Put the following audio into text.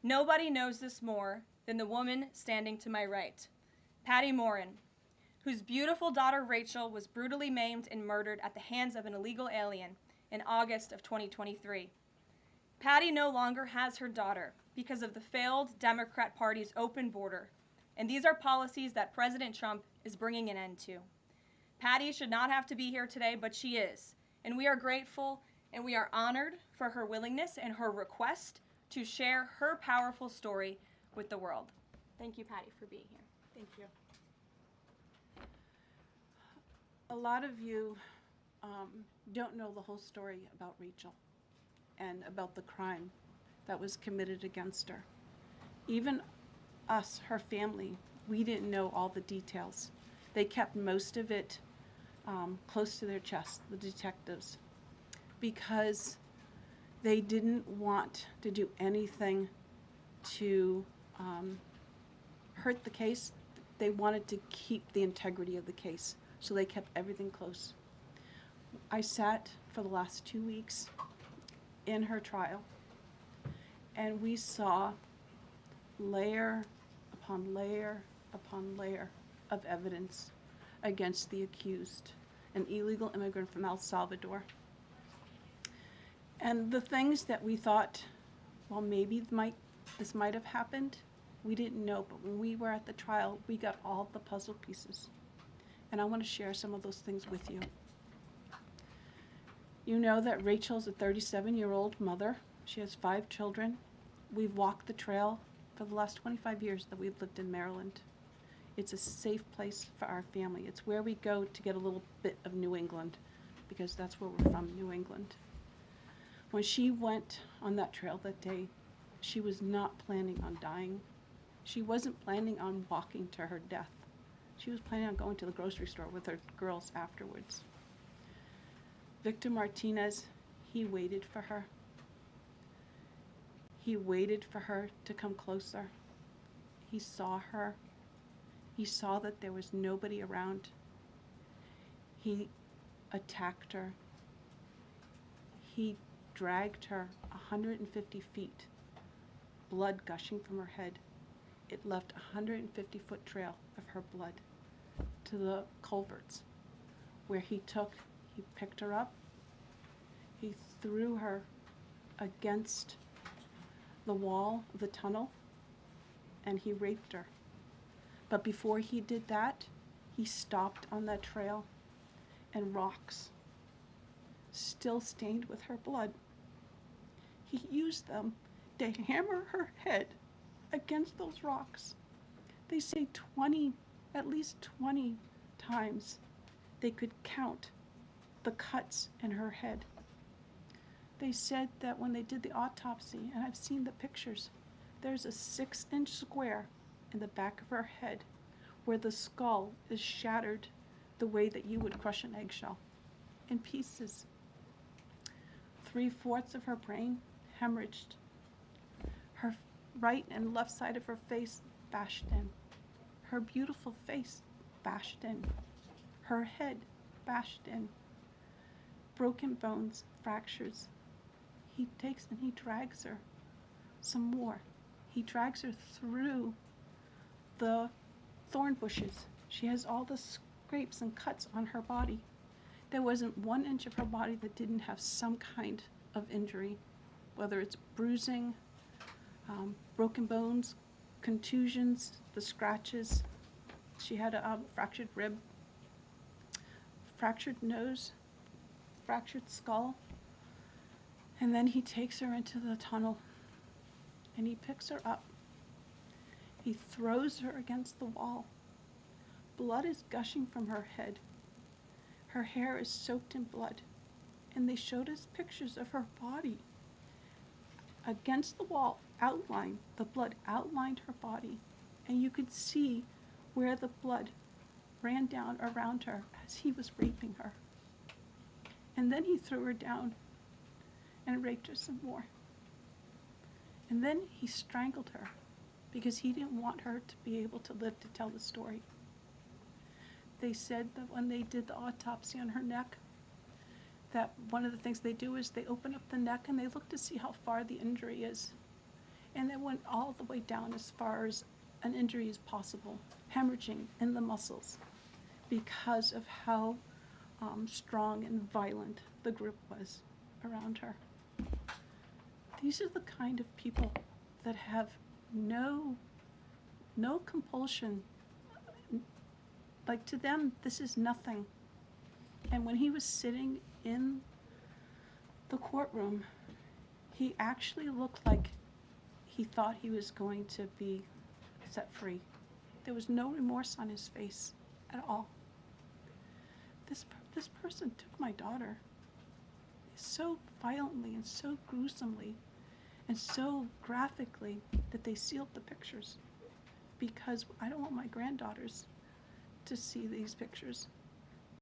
Nobody knows this more than the woman standing to my right, Patty Morin, whose beautiful daughter Rachel was brutally maimed and murdered at the hands of an illegal alien in August of 2023. Patty no longer has her daughter because of the failed Democrat Party's open border, and these are policies that President Trump is bringing an end to. Patty should not have to be here today, but she is, and we are grateful and we are honored for her willingness and her request to share her powerful story with the world. Thank you, Patty, for being here. Thank you. A lot of you don't know the whole story about Rachel and about the crime that was committed against her. Even us, her family, we didn't know all the details. They kept most of it close to their chest, the detectives, because they didn't want to do anything to hurt the case. They wanted to keep the integrity of the case, so they kept everything close. I sat for the last 2 weeks in her trial, and we saw layer upon layer upon layer of evidence against the accused, an illegal immigrant from El Salvador. And the things that we thought, well, maybe this might have happened, we didn't know. But when we were at the trial, we got all the puzzle pieces. And I want to share some of those things with you. You know that Rachel's a 37-year-old mother. She has 5 children. We've walked the trail for the last 25 years that we've lived in Maryland. It's a safe place for our family. It's where we go to get a little bit of New England, because that's where we're from, New England. When she went on that trail that day, she was not planning on dying. She wasn't planning on walking to her death. She was planning on going to the grocery store with her girls afterwards. Victor Martinez, he waited for her. He waited for her to come closer. He saw her. He saw that there was nobody around. He attacked her. He dragged her 150 feet, blood gushing from her head. It left a 150-foot trail of her blood to the culverts, where he picked her up, he threw her against the wall of the tunnel, and he raped her. But before he did that, he stopped on that trail, and rocks, still stained with her blood, he used them to hammer her head against those rocks. They say at least 20 times they could count the cuts in her head. They said that when they did the autopsy, and I've seen the pictures, there's a 6-inch square in the back of her head where the skull is shattered the way that you would crush an eggshell in pieces. 3/4 of her brain hemorrhaged. Her right and left side of her face bashed in. Her beautiful face bashed in. Her head bashed in. Broken bones, fractures. He takes and he drags her some more. He drags her through the thorn bushes. She has all the scrapes and cuts on her body. There wasn't 1 inch of her body that didn't have some kind of injury, whether it's bruising, broken bones, contusions, the scratches. She had a fractured rib, fractured nose, fractured skull. And then he takes her into the tunnel and he picks her up. He throws her against the wall. Blood is gushing from her head. Her hair is soaked in blood. And they showed us pictures of her body against the wall, the blood outlined her body. And you could see where the blood ran down around her as he was raping her. And then he threw her down and raped her some more. And then he strangled her because he didn't want her to be able to live to tell the story. They said that when they did the autopsy on her neck, that one of the things they do is they open up the neck and they look to see how far the injury is. And it went all the way down as far as an injury is possible, hemorrhaging in the muscles, because of how strong and violent the group was around her. These are the kind of people that have no compulsion. Like, to them, this is nothing. And when he was sitting in the courtroom, he actually looked like he thought he was going to be set free. There was no remorse on his face at all. This person took my daughter so violently and so gruesomely and so graphically that they sealed the pictures, because I don't want my granddaughters to see these pictures.